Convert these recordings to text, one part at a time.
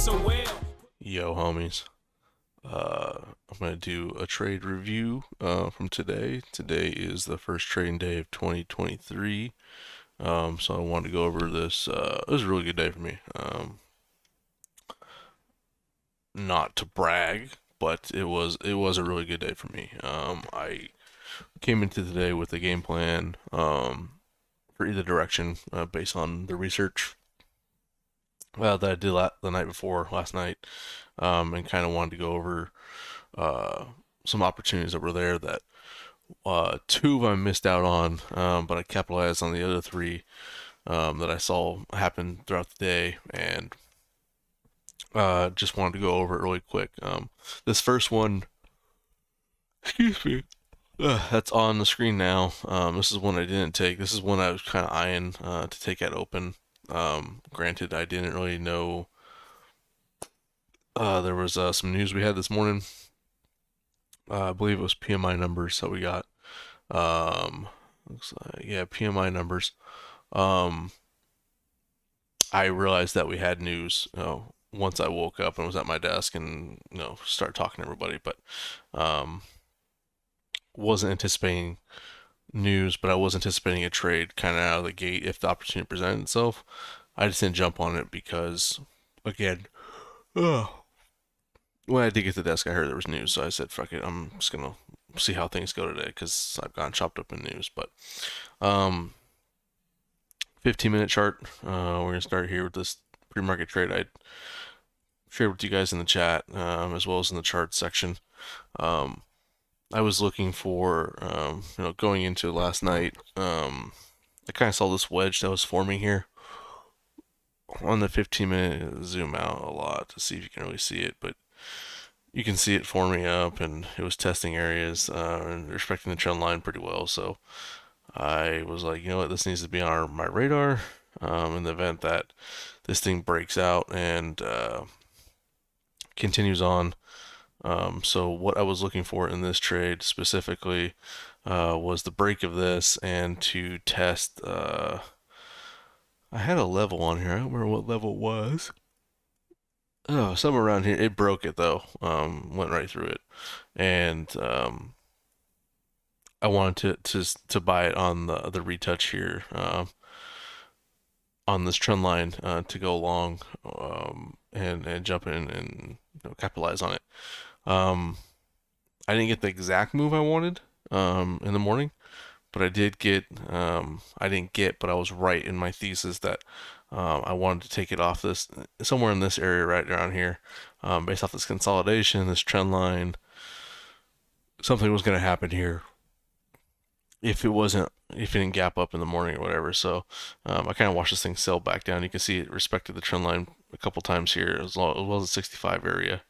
so well. Yo, homies. I'm gonna do a trade review from today. Today is the first trading day of 2023. So I wanted to go over this. It was a really good day for me. Not to brag, but it was a really good day for me. I came into today with a game plan for either direction based on the research that I did the night before last night, and kind of wanted to go over uh, some opportunities that were there that two of them I missed out on, but I capitalized on the other three that I saw happen throughout the day, and just wanted to go over it really quick. This first one, excuse me, that's on the screen now. This is one I didn't take. This is one I was kind of eyeing to take at open. Granted, I didn't really know. There was some news we had this morning. I believe it was PMI numbers that we got. Looks like, yeah, PMI numbers. Um, I realized that we had news, once I woke up and was at my desk and, started talking to everybody, but, um, wasn't anticipating news, but I was anticipating a trade kind of out of the gate if the opportunity presented itself. I just didn't jump on it because, again, ugh, when I did get to the desk, I heard there was news, so I said, "Fuck it, I'm just gonna see how things go today," because I've gotten chopped up in news. But, um, 15-minute chart. We're gonna start here with this pre-market trade I shared with you guys in the chat, as well as in the chart section. Um, I was looking for, going into last night. I kind of saw this wedge that was forming here on the 15-minute. Zoom out a lot to see if you can really see it, but you can see it forming up, and it was testing areas and respecting the trend line pretty well. So I was like, you know what, this needs to be on my radar in the event that this thing breaks out and continues on. So what I was looking for in this trade specifically was the break of this and to test. I had a level on here. I don't remember what level it was. Oh, somewhere around here. It broke it though. Went right through it, and I wanted to buy it on the retouch here. On this trend line to go long and jump in and capitalize on it. Um, I didn't get the exact move I wanted in the morning, but I didn't get, but I was right in my thesis that I wanted to take it off this somewhere in this area right around here, based off this consolidation, this trend line. Something was going to happen here if it didn't gap up in the morning or whatever. So I kind of watched this thing sell back down. You can see it respected the trend line a couple times here, as well as the 65 area.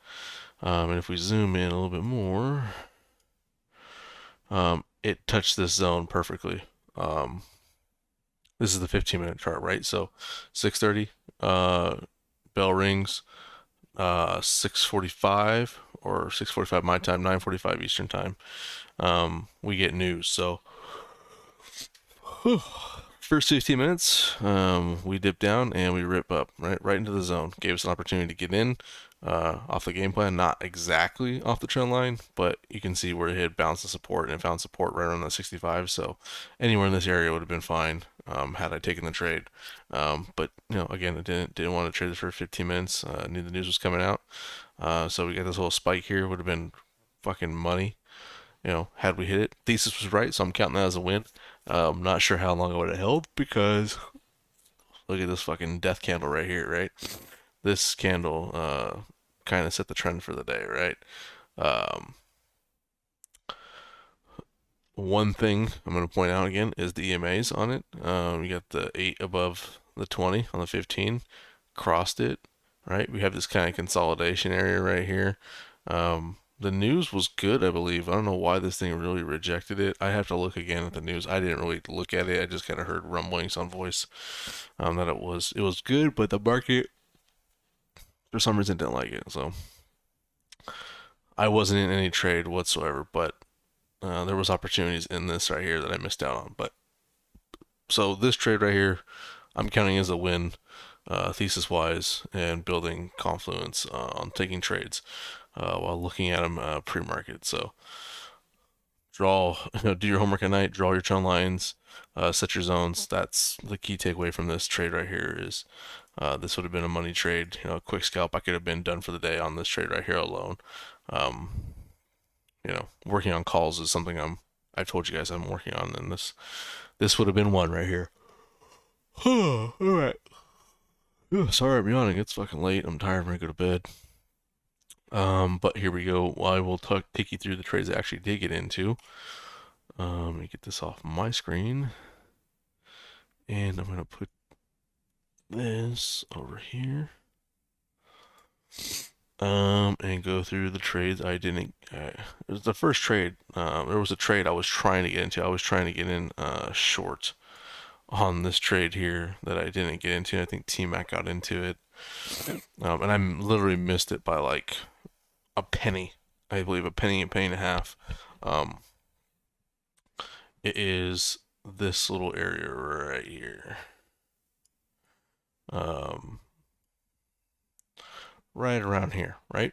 And if we zoom in a little bit more, it touched this zone perfectly. This is the 15-minute chart, right? So 6:30, bell rings, 6:45 or 6:45 my time, 9:45 Eastern time. We get news. So first 15 minutes, we dip down and we rip up right into the zone. Gave us an opportunity to get in off the game plan, not exactly off the trend line, but you can see where it had bounced the support and it found support right around that 65. So anywhere in this area would have been fine had I taken the trade. But again, I didn't want to trade this for 15 minutes. Knew the news was coming out, so we got this little spike here. Would have been fucking money. Had we hit it. Thesis was right, so I'm counting that as a win. Not sure how long I would have held because look at this fucking death candle right here, right? This candle kind of set the trend for the day, right? Um, One thing I'm going to point out again is the EMAs on it. You got the 8 above the 20 on the 15, crossed it, right? We have this kind of consolidation area right here. The news was good, I believe. I don't know why this thing really rejected it. I have to look again at the news. I didn't really look at it. I just kind of heard rumblings on voice that it was good, but the market for some reason didn't like it. So I wasn't in any trade whatsoever, but there was opportunities in this right here that I missed out on. But so this trade right here, I'm counting as a win. thesis wise and building confluence on taking trades while looking at them pre-market. So draw, do your homework at night, draw your trend lines, set your zones. That's the key takeaway from this trade right here is this would have been a money trade, a quick scalp. I could have been done for the day on this trade right here alone. Um, working on calls is something I've told you guys I'm working on, and this would have been one right here. All right. Sorry I'm yawning. It's fucking late. I'm tired. I'm gonna go to bed. But here we go. I will take you through the trades I actually did get into. Let me get this off my screen, and I'm gonna put this over here. And go through the trades I didn't. It was the first trade. There was a trade I was trying to get into. I was trying to get in short on this trade here that I didn't get into. I think T-Mac got into it, and I literally missed it by like a penny. I believe a penny and a half. Um, it is this little area right here. Um, right around here, right?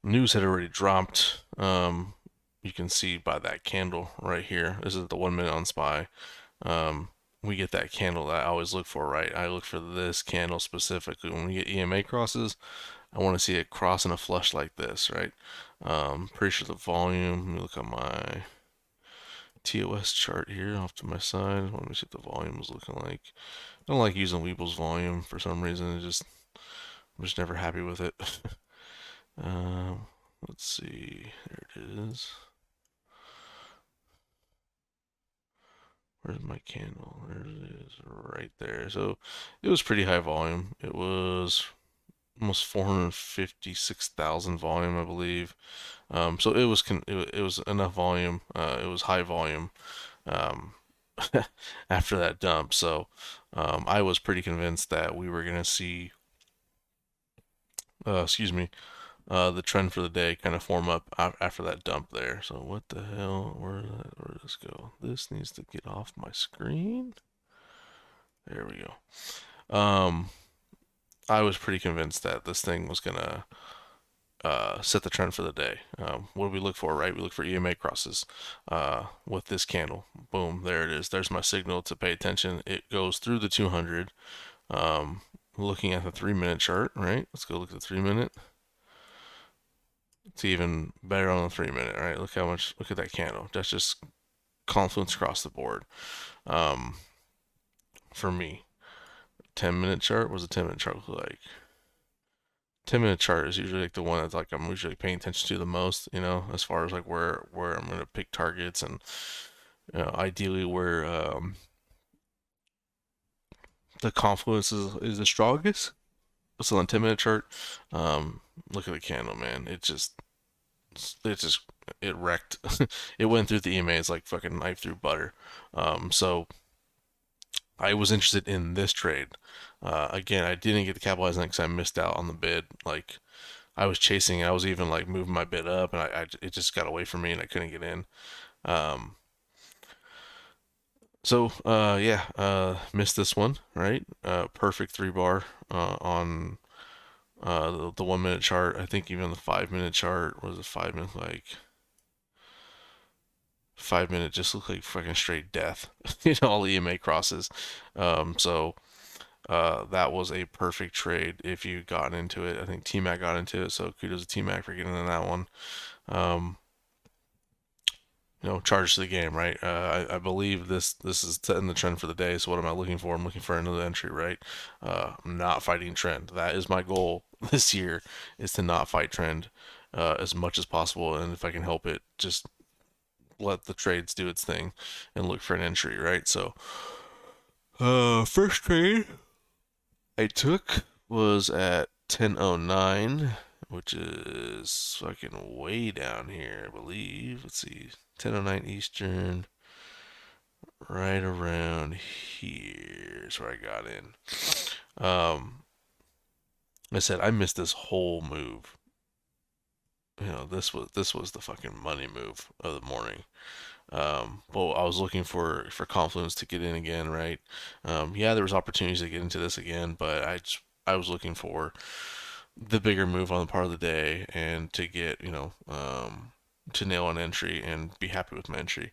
News had already dropped. You can see by that candle right here. This is the 1 minute on SPY. We get that candle that I always look for, right? I look for this candle specifically. When we get EMA crosses, I want to see it cross in a flush like this, right? Pretty sure the volume, let me look at my TOS chart here off to my side. Let me see what the volume is looking like. I don't like using Weeble's volume for some reason. I'm just never happy with it. Let's see. There it is. Where's my candle? There it is, right there. So it was pretty high volume. It was almost 456,000 volume, I believe. So it was enough volume. It was high volume um, after that dump. So I was pretty convinced that we were gonna see, excuse me, the trend for the day kind of form up after that dump there. So what the hell? Where did this go? This needs to get off my screen. There we go. I was pretty convinced that this thing was gonna set the trend for the day. What do we look for, right? We look for EMA crosses with this candle. Boom, there it is. There's my signal to pay attention. It goes through the 200. Looking at the 3 minute chart, right? Let's go look at the 3 minute. It's even better on the 3 minute, right? Look at that candle. That's just confluence across the board. For me, 10 minute chart was a 10 minute chart look like? 10 minute chart is usually like the one that's like I'm usually paying attention to the most, as far as like where I'm gonna pick targets and ideally where the confluence is the strongest. So on 10 minute chart, look at the candle, man. It just it wrecked. It went through the EMAs like fucking knife through butter. So I was interested in this trade. Again, I didn't get to capitalize on it because I missed out on the bid. Like I was chasing, I was even like moving my bid up, and it just got away from me, and I couldn't get in. Um, yeah, missed this one, right? Perfect 3 bar on the 1 minute chart. I think even the 5 minute chart was a 5 minute like 5 minute just looked like fucking straight death. All the EMA crosses. So that was a perfect trade if you got into it. I think T-Mac got into it, so kudos to T-Mac for getting in that one. Um, charge to the game, right? I believe this is setting the trend for the day. So what am I looking for? I'm looking for another entry, right? I'm not fighting trend. That is my goal this year, is to not fight trend as much as possible, and if I can help it, just let the trades do its thing and look for an entry, right? So, first trade I took was at 10:09, which is fucking way down here, I believe. Let's see, 10:09 Eastern, right around here is where I got in. I said I missed this whole move. This was the fucking money move of the morning. Well, I was looking for Confluence to get in again, right? Yeah, there was opportunities to get into this again, but I was looking for the bigger move on the part of the day and to get, to nail an entry and be happy with my entry.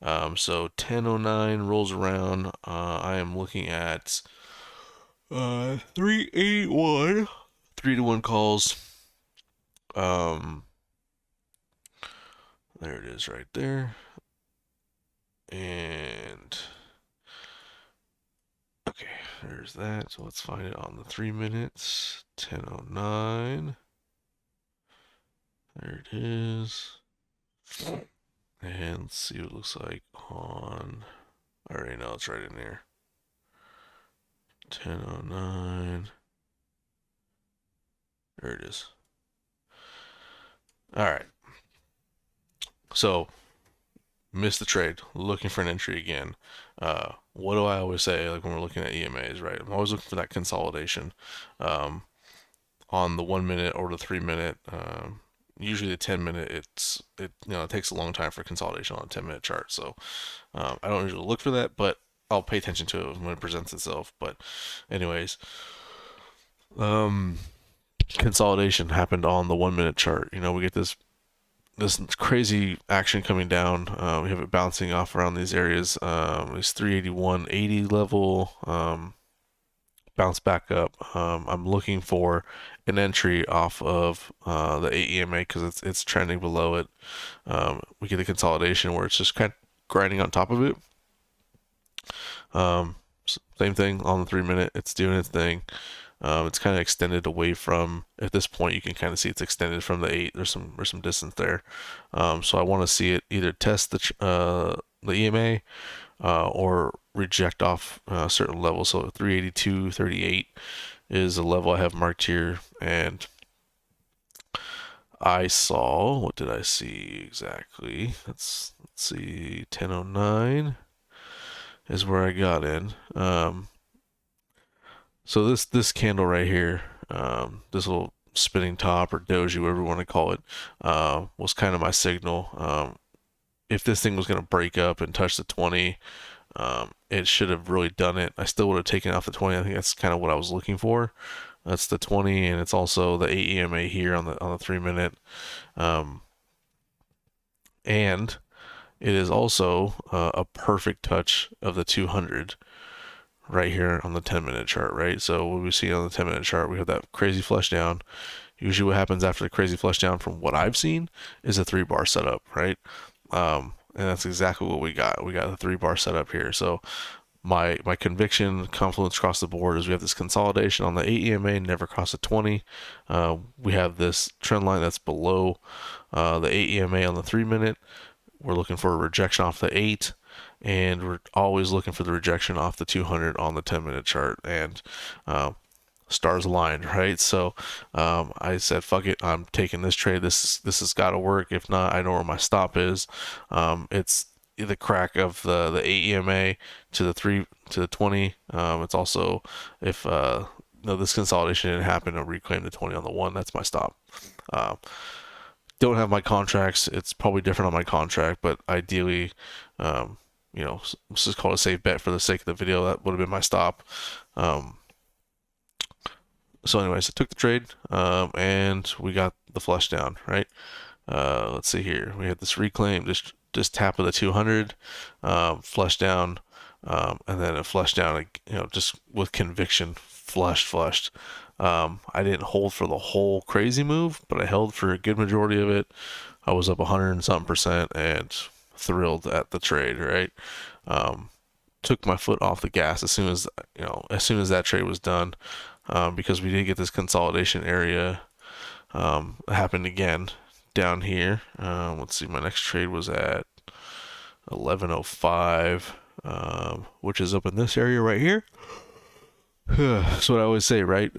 So 10:09 rolls around. I am looking at 381, 3-to-1 calls. Um, there it is right there. And okay, there's that. So let's find it on the 3 minutes. 10:09. There it is. And let's see what it looks like on. I already know it's right in there. 10:09. There it is. All right. So missed the trade. Looking for an entry again. What do I always say? Like when we're looking at EMAs, right? I'm always looking for that consolidation. Um, on the 1 minute or the 3 minute. Usually the 10 minute, it takes a long time for consolidation on a 10-minute chart. So I don't usually look for that, but I'll pay attention to it when it presents itself. But anyways, um, consolidation happened on the 1 minute chart. We get this crazy action coming down. We have it bouncing off around these areas. This 381.80 level. Bounce back up. I'm looking for an entry off of the 8 EMA because it's trending below it. We get a consolidation where it's just kind of grinding on top of it. Same thing on the 3 minute. It's doing its thing. It's kind of extended away from. At this point, you can kind of see it's extended from the 8. There's some distance there. So I want to see it either test the EMA or reject off a certain level. So 382.38 is a level I have marked here, and I saw, what did I see exactly? Let's see, 10:09 is where I got in. So this candle right here, this little spinning top or doji, whatever you want to call it, was kind of my signal. If this thing was going to break up and touch the 20, it should have really done it. I still would have taken off the 20. I think that's kind of what I was looking for. That's the 20, and it's also the 8 EMA here on the 3 minute. Um, and it is also a perfect touch of the 200 right here on the 10-minute chart, right? So what we see on the 10-minute chart, we have that crazy flush down. Usually what happens after the crazy flush down from what I've seen is a 3-bar setup, right? And that's exactly what we got. We got a 3-bar setup here. So my conviction, Confluence across the board, is we have this consolidation on the 8 EMA, never cross a 20. We have this trend line that's below the 8 EMA on the 3 minute. We're looking for a rejection off the 8, and we're always looking for the rejection off the 200 on the 10-minute chart. And stars aligned, right? So I said, "Fuck it, I'm taking this trade. This has got to work. If not, I know where my stop is. It's the crack of the 8 EMA to the 20. It's also if no, this consolidation didn't happen, I'll reclaim the 20 on the 1. That's my stop. Uh, don't have my contracts. It's probably different on my contract, but ideally, let's just call it a safe bet for the sake of the video. That would have been my stop. Um, so, anyways, I took the trade, and we got the flush down, right? Let's see here. We had this reclaim, just tap of the 200, flush down, and then a flush down, just with conviction, flushed. I didn't hold for the whole crazy move, but I held for a good majority of it. I was up 100 and something percent and thrilled at the trade, right? Um, Took my foot off the gas as soon as that trade was done, because we did get this consolidation area. Happened again down here. Let's see, my next trade was at 11:05, which is up in this area right here. That's what I always say, right?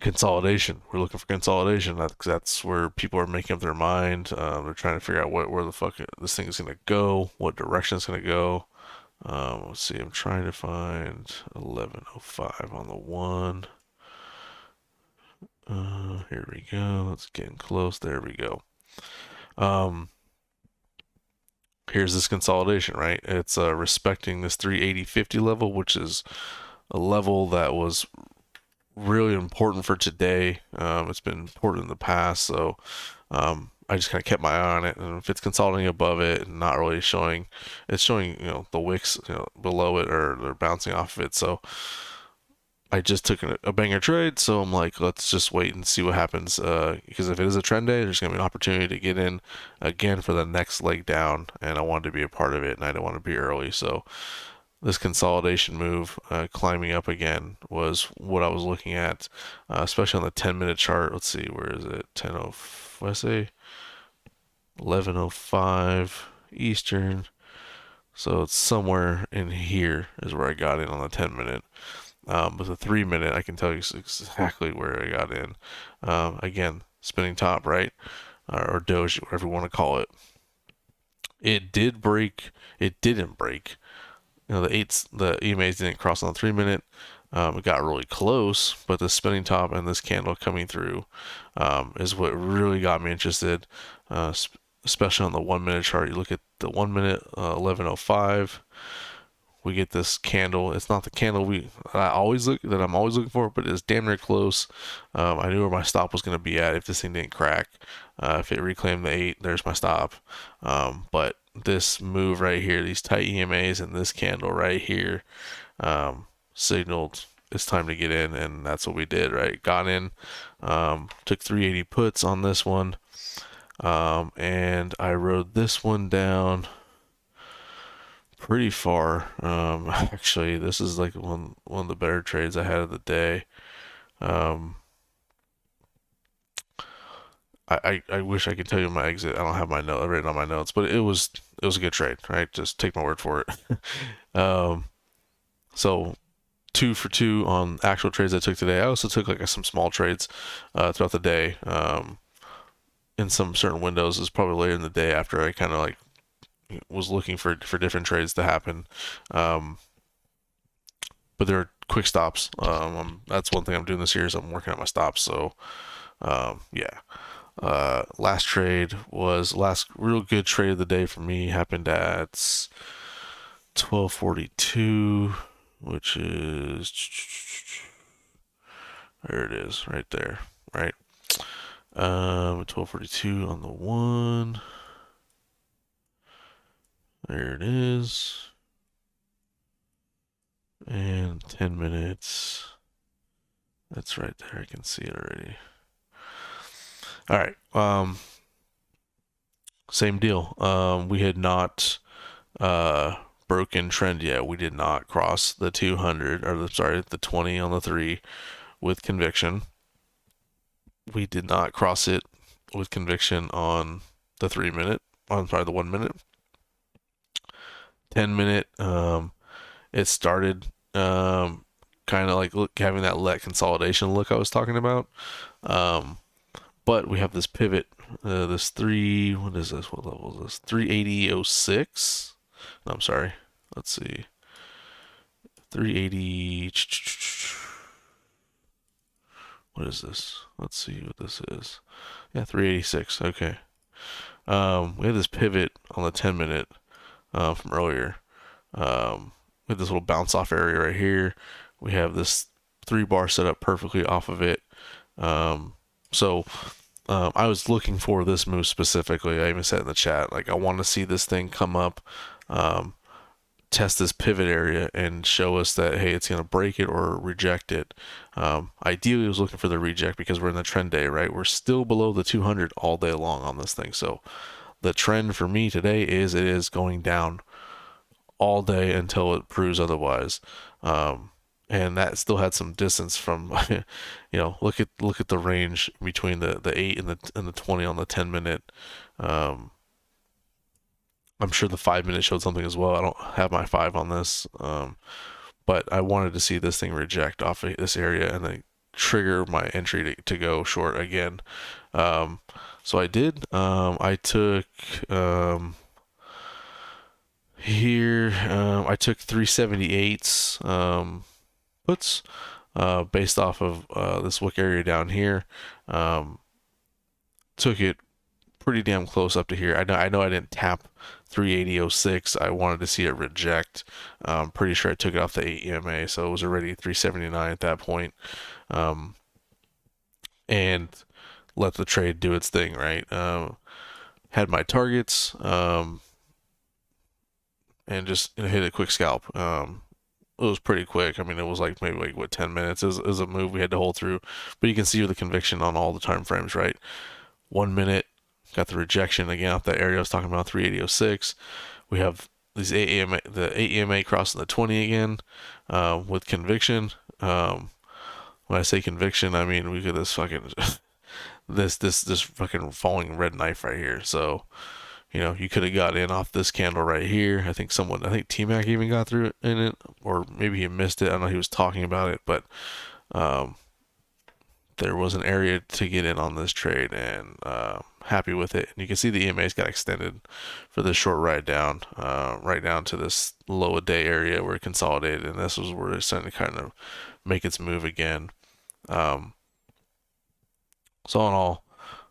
Consolidation. We're looking for consolidation. That's where people are making up their mind. They're trying to figure out where the fuck this thing is gonna go, what direction it's gonna go. Let's see. I'm trying to find 11:05 on the 1. Here we go. It's getting close. There we go. Um, here's this consolidation, right? It's respecting this 380.50 level, which is a level that was really important for today. It's been important in the past, so I just kind of kept my eye on it. And if it's consolidating above it and not really showing, it's showing the wicks below it, or they're bouncing off of it. So I just took a banger trade, so I'm like, let's just wait and see what happens. Because if it is a trend day, there's gonna be an opportunity to get in again for the next leg down, and I wanted to be a part of it, and I didn't want to be early. So this consolidation move, climbing up again, was what I was looking at, especially on the 10-minute chart. Let's see, where is it? 10:0. What did I say? 11:05 Eastern. So it's somewhere in here is where I got in on the 10-minute. But the 3-minute, I can tell you exactly where I got in. Again, spinning top, right? Or doji, whatever you want to call it. It did break. It didn't break. The EMAs didn't cross on the 3-minute. It got really close, but the spinning top and this candle coming through is what really got me interested, especially on the 1-minute chart. You look at the 1-minute, 11:05. We get this candle. It's not the candle I'm always looking for, but it's damn near close. I knew where my stop was going to be at if this thing didn't crack. If it reclaimed the 8, there's my stop. But this move right here, these tight EMAs and this candle right here, signaled it's time to get in, and that's what we did, right? Got in, took 380 puts on this one, and I rode this one down pretty far. Actually, this is like one of the better trades I had of the day. I wish I could tell you my exit. I don't have my note written on my notes, but it was a good trade, right? Just take my word for it. So 2 for 2 on actual trades I took today. I also took like some small trades throughout the day. In some certain windows, is probably later in the day after I kind of like was looking for different trades to happen. But there are quick stops. That's one thing I'm doing this year is I'm working on my stops. So yeah. Last real good trade of the day for me happened at 12:42, which is there it is right there, right? 12:42 on the 1. There it is. And 10 minutes. That's right there. I can see it already. All right. Same deal. We had not broken trend yet. We did not cross the 200, or the 20 on the 3 with conviction. We did not cross it with conviction on the 3-minute. I'm sorry, the 1-minute. 10-minute. It started kind of like having that let consolidation look I was talking about. But we have this pivot, this 3, what is this? What level is this? 380.06. No, I'm sorry. Let's see. 380. What is this? Let's see what this is. Yeah, 386. Okay. We have this pivot on the 10-minute from earlier. We have this little bounce off area right here. We have this 3-bar set up perfectly off of it. So I was looking for this move specifically. I even said in the chat, like, I want to see this thing come up, test this pivot area, and show us that, hey, it's going to break it or reject it. Ideally, I was looking for the reject because we're in the trend day, right? We're still below the 200 all day long on this thing. So the trend for me today is it is going down all day until it proves otherwise. And that still had some distance from, look at the range between the 8 and the 20 on the 10-minute. I'm sure the 5-minute showed something as well. I don't have my 5 on this, but I wanted to see this thing reject off of this area and then trigger my entry to go short again. So I did. I took here. I took 378s. Puts based off of this wick area down here. Took it pretty damn close up to here. I know I didn't tap 380.06. I wanted to see it reject. I'm pretty sure I took it off the 8 EMA, so it was already 379 at that point. And let the trade do its thing, right? Had my targets, and just hit a quick scalp. It was pretty quick. I mean, it was like maybe like what 10 minutes. It was a move we had to hold through, but you can see the conviction on all the time frames, right? 1 minute, got the rejection again off that area I was talking about, 380.06. We have these the 8 EMA crossing the 20 again, with conviction. When I say conviction, I mean we get this fucking this fucking falling red knife right here. So, you could have got in off this candle right here. I think T-Mac even got through in it, or maybe he missed it. I don't know, he was talking about it, but there was an area to get in on this trade, and happy with it. And you can see the EMAs got extended for this short ride down, right down to this low a day area where it consolidated, and this was where it's starting to kind of make its move again. So in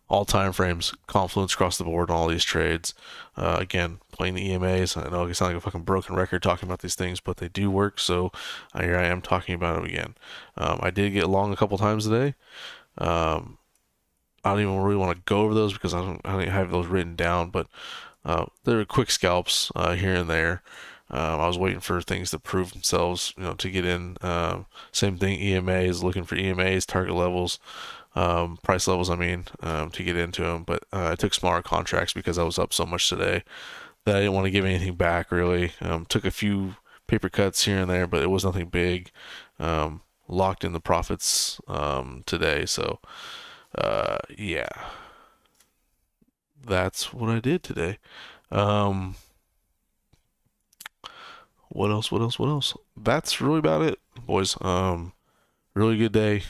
all time frames, confluence across the board on all these trades. Again, playing the EMAs. I know I sound like a fucking broken record talking about these things, but they do work. So here I am talking about them again. I did get long a couple times today. I don't even really want to go over those because I don't have those written down, but there were quick scalps here and there. I was waiting for things to prove themselves, to get in. Same thing, EMAs, looking for EMAs, target levels. Price levels, to get into them, but I took smaller contracts because I was up so much today that I didn't want to give anything back really. Took a few paper cuts here and there, but it was nothing big. Locked in the profits today, so yeah, that's what I did today. What else? That's really about it, boys. Really good day.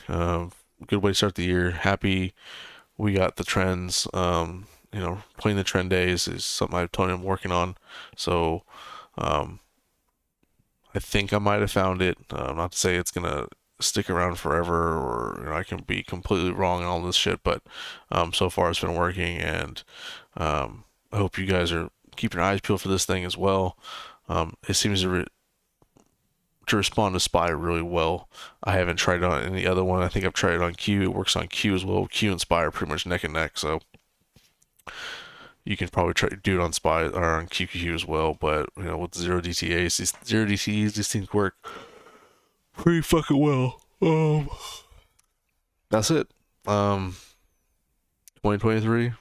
Good way to start the year. Happy we got the trends. Playing the trend days is something I've told him working on. So, I think I might have found it. Not to say it's gonna stick around forever, or I can be completely wrong on all this shit. But so far it's been working, and I hope you guys are keeping your eyes peeled for this thing as well. It seems to respond to SPY really well. I haven't tried it on any other one. I think I've tried it on Q. It works on Q as well. Q and SPY are pretty much neck and neck, so you can probably try to do it on SPY or on QQQ as well. But with zero DTAs, these things work pretty fucking well. That's it. 2023.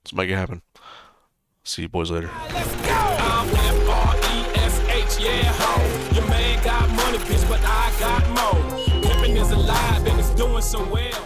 Let's make it happen. See you boys later. Let's go! I'm FRESH, yeah, ho. Your man got money, bitch, but I got more. Pimpin' is alive and it's doing so well.